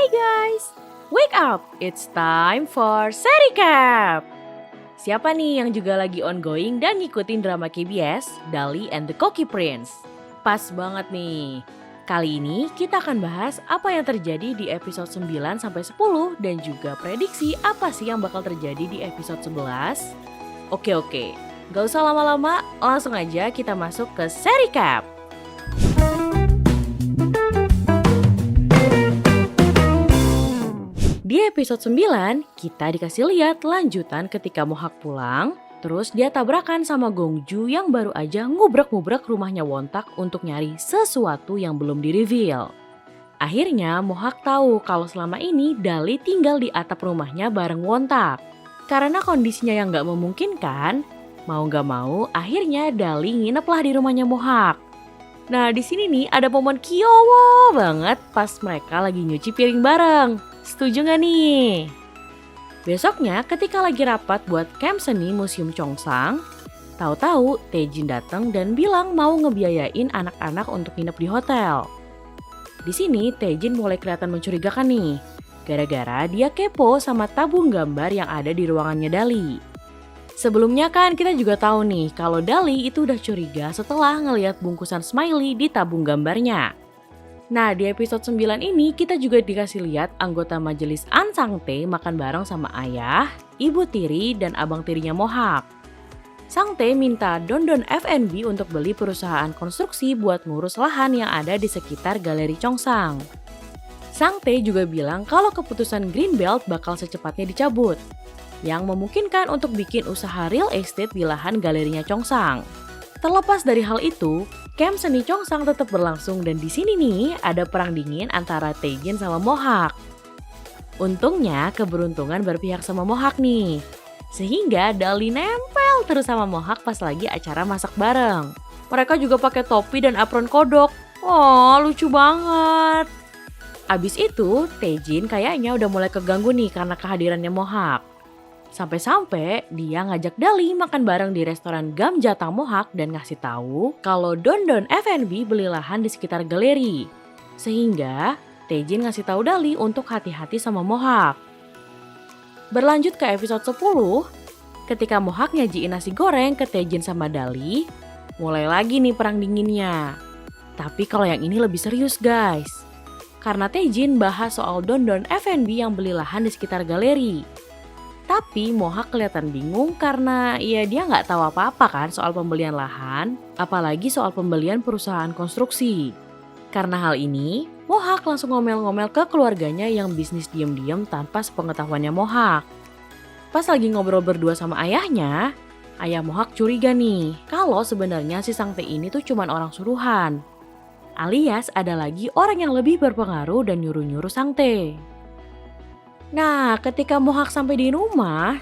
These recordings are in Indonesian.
Hai guys, wake up! It's time for Sericap! Siapa nih yang juga lagi ongoing dan ngikutin drama KBS, Dali and the Cocky Prince? Pas banget nih. Kali ini kita akan bahas apa yang terjadi di episode 9 sampai 10 dan juga prediksi apa sih yang bakal terjadi di episode 11. Oke, gak usah lama-lama, langsung aja kita masuk ke Sericap. Di episode 9, kita dikasih lihat lanjutan ketika Mohak pulang, terus dia tabrakan sama Gongju yang baru aja ngubrak-ngubrak rumahnya Wontak untuk nyari sesuatu yang belum di-reveal. Akhirnya Mohak tahu kalau selama ini Dali tinggal di atap rumahnya bareng Wontak. Karena kondisinya yang gak memungkinkan, mau gak mau akhirnya Dali ngineplah di rumahnya Mohak. Nah di sini nih ada momen kiowo banget pas mereka lagi nyuci piring bareng. Setuju gak nih? Besoknya ketika lagi rapat buat camp seni Museum Chongsang, tahu-tahu Taejin datang dan bilang mau ngebiayain anak-anak untuk nginep di hotel. Di sini Taejin mulai kelihatan mencurigakan nih, gara-gara dia kepo sama tabung gambar yang ada di ruangannya Dali. Sebelumnya kan kita juga tahu nih kalau Dali itu udah curiga setelah ngelihat bungkusan smiley di tabung gambarnya. Nah di episode 9 ini kita juga dikasih lihat anggota majelis An Sang-tae makan bareng sama ayah, ibu tiri, dan abang tirinya Mohak. Sang-tae minta Don F&B untuk beli perusahaan konstruksi buat ngurus lahan yang ada di sekitar galeri Chongsang. Sang-tae juga bilang kalau keputusan Greenbelt bakal secepatnya dicabut, yang memungkinkan untuk bikin usaha real estate di lahan galerinya Chongsang. Terlepas dari hal itu, camp seni Chongsang tetap berlangsung dan di sini nih ada perang dingin antara Taejin sama Mohak. Untungnya keberuntungan berpihak sama Mohak nih, sehingga Dali nempel terus sama Mohak pas lagi acara masak bareng. Mereka juga pakai topi dan apron kodok. Oh lucu banget. Abis itu Taejin kayaknya udah mulai keganggu nih karena kehadirannya Mohak. Sampai-sampai dia ngajak Dali makan bareng di restoran Gamjatang Mohak dan ngasih tahu kalau Don F&B beli lahan di sekitar galeri. Sehingga Taejin ngasih tahu Dali untuk hati-hati sama Mohak. Berlanjut ke episode 10, ketika Mohak nyajiin nasi goreng ke Taejin sama Dali, mulai lagi nih perang dinginnya. Tapi kalau yang ini lebih serius guys. Karena Taejin bahas soal Don F&B yang beli lahan di sekitar galeri. Tapi Mohak kelihatan bingung karena ya dia nggak tahu apa-apa kan soal pembelian lahan, apalagi soal pembelian perusahaan konstruksi. Karena hal ini, Mohak langsung ngomel-ngomel ke keluarganya yang bisnis diam-diam tanpa sepengetahuannya Mohak. Pas lagi ngobrol berdua sama ayahnya, ayah Mohak curiga nih kalau sebenarnya si Sang-tae ini tuh cuma orang suruhan. Alias ada lagi orang yang lebih berpengaruh dan nyuruh-nyuruh Sang-tae. Nah, ketika Mohak sampai di rumah,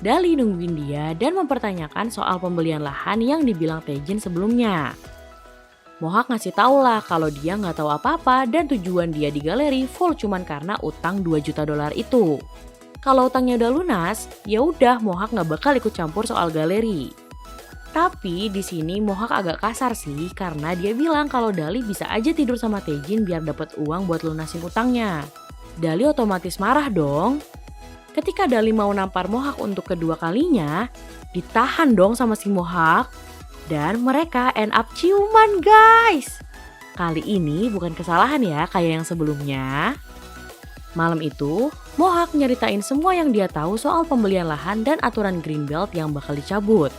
Dali nungguin dia dan mempertanyakan soal pembelian lahan yang dibilang Taejin sebelumnya. Mohak ngasih tau lah kalau dia nggak tahu apa-apa dan tujuan dia di galeri full cuman karena utang 2 juta dolar itu. Kalau utangnya udah lunas, ya udah Mohak nggak bakal ikut campur soal galeri. Tapi di sini Mohak agak kasar sih karena dia bilang kalau Dali bisa aja tidur sama Taejin biar dapat uang buat lunasin utangnya. Dali otomatis marah dong. Ketika Dali mau nampar Mohak untuk kedua kalinya, ditahan dong sama si Mohak. Dan mereka end up ciuman guys. Kali ini bukan kesalahan ya kayak yang sebelumnya. Malam itu, Mohak nyeritain semua yang dia tahu soal pembelian lahan dan aturan Greenbelt yang bakal dicabut.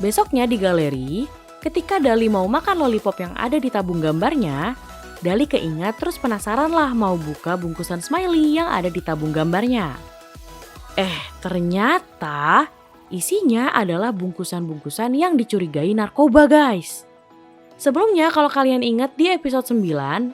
Besoknya di galeri, ketika Dali mau makan lollipop yang ada di tabung gambarnya, Dali keingat terus penasaran lah mau buka bungkusan smiley yang ada di tabung gambarnya. Ternyata isinya adalah bungkusan-bungkusan yang dicurigai narkoba guys. Sebelumnya kalau kalian ingat di episode 9,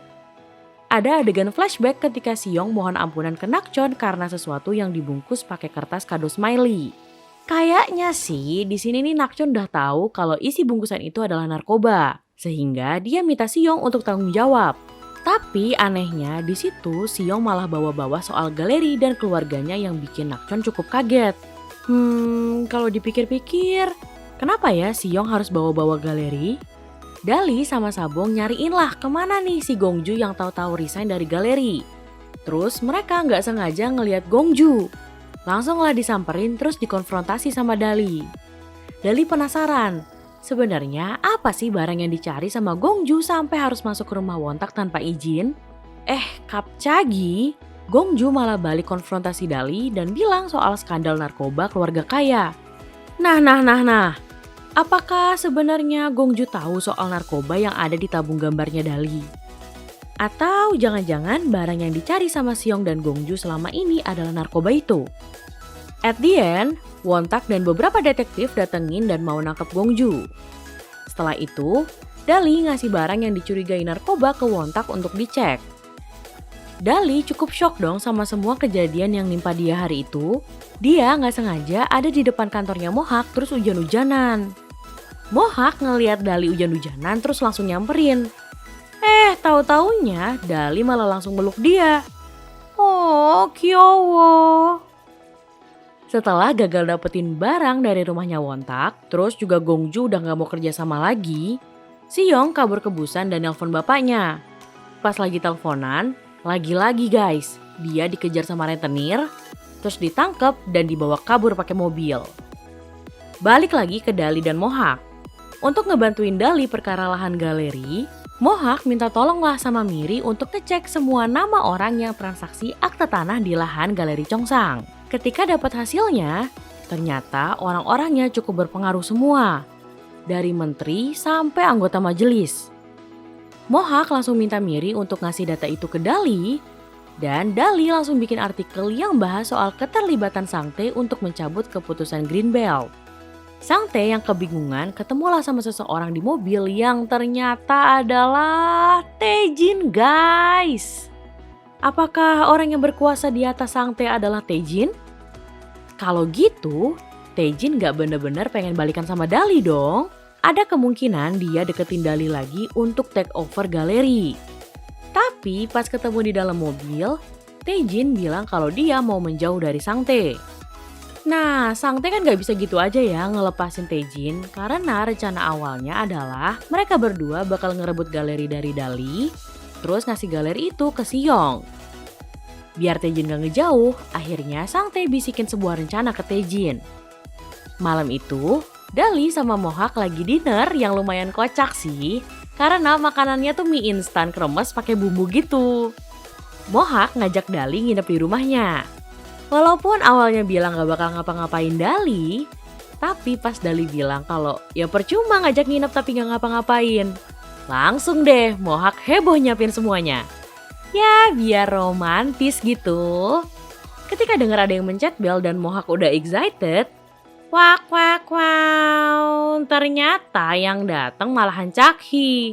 ada adegan flashback ketika Siyong mohon ampunan ke Nakchon karena sesuatu yang dibungkus pakai kertas kado smiley. Kayaknya sih di sini nih Nakchon udah tahu kalau isi bungkusan itu adalah narkoba. Sehingga dia minta Siyong untuk tanggung jawab. Tapi anehnya di situ Siyong malah bawa-bawa soal galeri dan keluarganya yang bikin Nakchon cukup kaget. Kalau dipikir-pikir, kenapa ya Siyong harus bawa-bawa galeri? Dali sama Sabong nyariin lah kemana nih si Gongju yang tahu-tahu resign dari galeri. Terus mereka nggak sengaja ngelihat Gongju. Langsunglah disamperin terus dikonfrontasi sama Dali. Dali penasaran, sebenarnya apa sih barang yang dicari sama Gongju sampai harus masuk ke rumah Wontak tanpa izin? Kapcagi, Gongju malah balik konfrontasi Dali dan bilang soal skandal narkoba keluarga kaya. Nah. Apakah sebenarnya Gongju tahu soal narkoba yang ada di tabung gambarnya Dali? Atau jangan-jangan barang yang dicari sama Siong dan Gongju selama ini adalah narkoba itu? At the end, Wontak dan beberapa detektif datengin dan mau nangkep Gongju. Setelah itu, Dali ngasih barang yang dicurigai narkoba ke Wontak untuk dicek. Dali cukup shock dong sama semua kejadian yang nimpa dia hari itu. Dia nggak sengaja ada di depan kantornya Mohak terus hujan-hujanan. Mohak ngeliat Dali hujan-hujanan terus langsung nyamperin. Tahu-taunya Dali malah langsung meluk dia. Oh, kyowo. Setelah gagal dapetin barang dari rumahnya Wontak, terus juga Gongju udah gak mau kerja sama lagi, Siong kabur ke Busan dan nelpon bapaknya. Pas lagi teleponan, lagi-lagi guys, dia dikejar sama rentenir, terus ditangkap dan dibawa kabur pakai mobil. Balik lagi ke Dali dan Mohak. Untuk ngebantuin Dali perkara lahan galeri, Mohak minta tolonglah sama Miri untuk ngecek semua nama orang yang transaksi akte tanah di lahan galeri Chongsang. Ketika dapat hasilnya, ternyata orang-orangnya cukup berpengaruh semua. Dari menteri sampai anggota majelis. Mohak langsung minta Miri untuk ngasih data itu ke Dali. Dan Dali langsung bikin artikel yang bahas soal keterlibatan Sangte untuk mencabut keputusan Green Belt. Sangte yang kebingungan ketemulah sama seseorang di mobil yang ternyata adalah Taejin guys. Apakah orang yang berkuasa di atas Sangte adalah Taejin? Kalau gitu, Taejin gak bener-bener pengen balikan sama Dali dong. Ada kemungkinan dia deketin Dali lagi untuk take over galeri. Tapi pas ketemu di dalam mobil, Taejin bilang kalau dia mau menjauh dari Sangte. Nah, Sangte kan gak bisa gitu aja ya ngelepasin Taejin karena rencana awalnya adalah mereka berdua bakal ngerebut galeri dari Dali, terus ngasih galeri itu ke Siong. Biar Taejin gak ngejauh, akhirnya Sangte bisikin sebuah rencana ke Taejin. Malam itu, Dali sama Mohak lagi dinner yang lumayan kocak sih, karena makanannya tuh mie instan kremes pakai bumbu gitu. Mohak ngajak Dali nginep di rumahnya. Walaupun awalnya bilang gak bakal ngapa-ngapain Dali, tapi pas Dali bilang kalau ya percuma ngajak nginep tapi gak ngapa-ngapain, langsung deh Mohak heboh nyiapin semuanya. Ya biar romantis gitu. Ketika dengar ada yang mencet bel dan Mohak udah excited, wak, ternyata yang datang malahan Chakhi.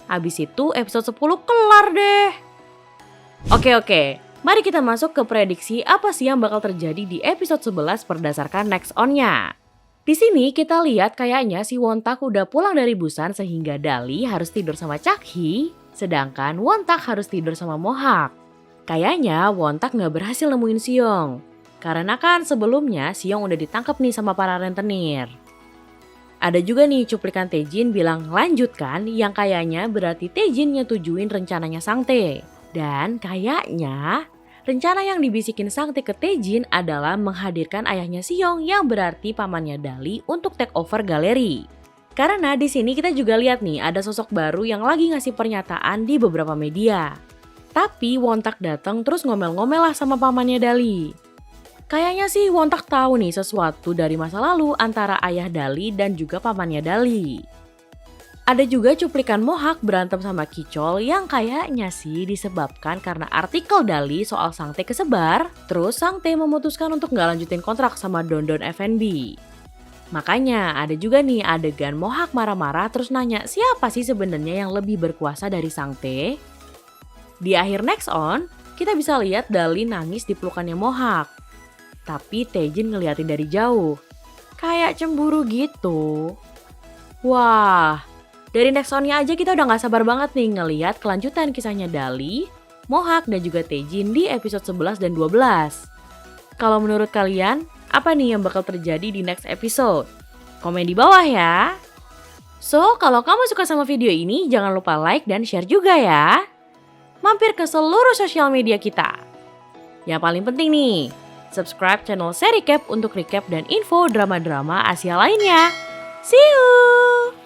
Abis itu episode 10 kelar deh. Oke. Mari kita masuk ke prediksi apa sih yang bakal terjadi di episode 11 berdasarkan next on-nya. Di sini kita lihat kayaknya si Wontak udah pulang dari Busan sehingga Dali harus tidur sama Chakhi, sedangkan Wontak harus tidur sama Mohak. Kayaknya Wontak gak berhasil nemuin Siong, karena kan sebelumnya Siong udah ditangkap nih sama para rentenir. Ada juga nih cuplikan Taejin bilang lanjutkan yang kayaknya berarti Taejin nyetujuin rencananya Sangte. Dan kayaknya rencana yang dibisikin Sangte ke Taejin adalah menghadirkan ayahnya Siong yang berarti pamannya Dali untuk take over galeri. Karena di sini kita juga lihat nih ada sosok baru yang lagi ngasih pernyataan di beberapa media. Tapi Wontak datang terus ngomel-ngomel lah sama pamannya Dali. Kayaknya sih Wontak tahu nih sesuatu dari masa lalu antara ayah Dali dan juga pamannya Dali. Ada juga cuplikan Mohak berantem sama Kicol yang kayaknya sih disebabkan karena artikel Dali soal Sangte kesebar, terus Sangte memutuskan untuk nggak lanjutin kontrak sama Dondon FNB. Makanya ada juga nih adegan Mohak marah-marah terus nanya siapa sih sebenarnya yang lebih berkuasa dari Sangte. Di akhir next on, kita bisa lihat Dali nangis di pelukannya Mohak. Tapi Taejin ngeliatin dari jauh, kayak cemburu gitu. Wah, dari next on-nya aja kita udah gak sabar banget nih ngeliat kelanjutan kisahnya Dali, Mohak dan juga Taejin di episode 11 dan 12. Kalau menurut kalian, apa nih yang bakal terjadi di next episode? Komen di bawah ya. So, kalau kamu suka sama video ini, jangan lupa like dan share juga ya. Mampir ke seluruh sosial media kita. Yang paling penting nih, subscribe channel Sericap untuk recap dan info drama-drama Asia lainnya. See you!